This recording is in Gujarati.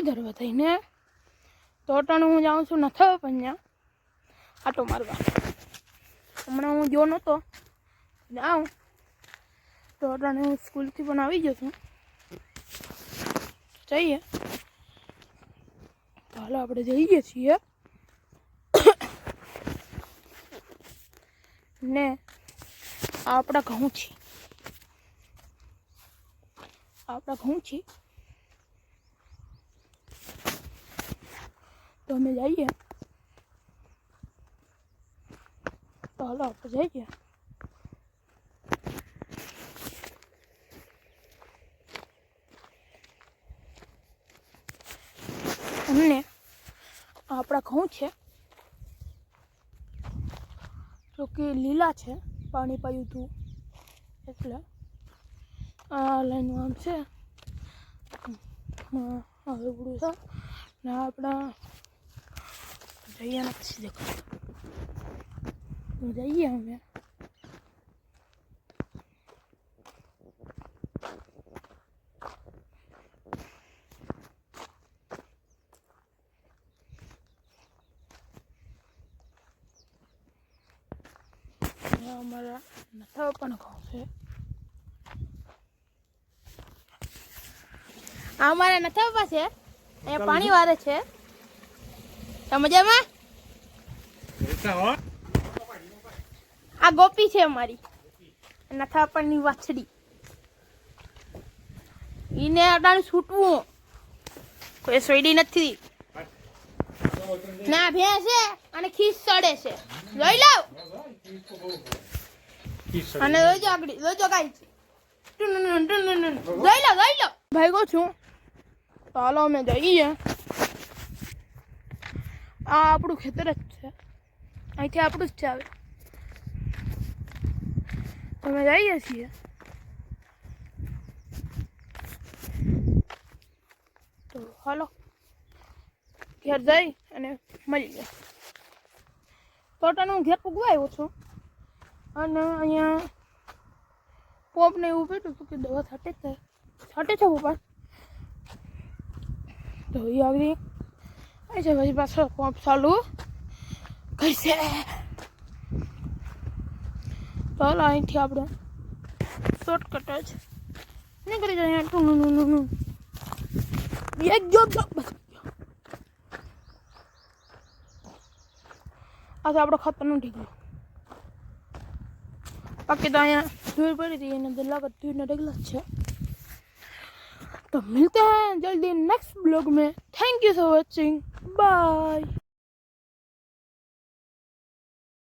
ધરવા થઈને તો અટાણે હું જાઉં છું નથા પન્યા આટો મારવા. હમણાં હું જો નહોતો જાઉં તો અટાણે હું સ્કૂલથી પણ આવી ગયો છું. જઈએ તો હાલો આપણે જઈએ છીએ ને આપણા ઘઉં છે તો અમે જઈએ તો હાલો આપણે જઈએ. અમને આપણા ઘઉં છે જો કે લીલા છે, પાણી પાયું હતું એટલે આ લાઈનનું આમ છે હળવડું છે ને આપણા જઈએ નથી દેખાતું જઈએ અમે. અમારા નથા પણ ઘઉં છે. અમારા નથા પપ્પા છે એ પાણી વારે છે. મજામાં આ ગોપી છે અમારી નથા પપ્પાની વાછડી. એને અડાણ છૂટવું કોઈ સોયડી નથી ના ભેંસ છે અને ખીસ ચડે છે. જોઈ લાવ અને જોજો આગળ જોજો ગાઈસ જોઈ લો ભાઈ કહું છું તો હાલો અમે જઈએ. આ આપણું ખેતર જ છે, અહીંથી આપણું જ છે. આવે અમે જઈએ છીએ તો હાલો ઘેર જઈ અને મળીએ. ટોટાનું હું ઘેર પૂગવા આવ્યો છું અને અહીંયા પોપને એવું બેઠું હતું કે દવા છાંટે છે પપ્પા તો એ આગળ આવી છે પછી પાછો પંપ ચાલુ કરશે. તો હાલ અહીંથી આપણે શોર્ટકટ જ નીકળી જાય. એક જો આ તો આપણો ખાતરનું ઢીકલું બાકી તો અહીંયા ધૂળ પડી હતી એને લાગત ધૂળના ઢગલા જ છે. तो मिलते हैं जल्दी नेक्स्ट ब्लॉग में. Thank you for watching. Bye.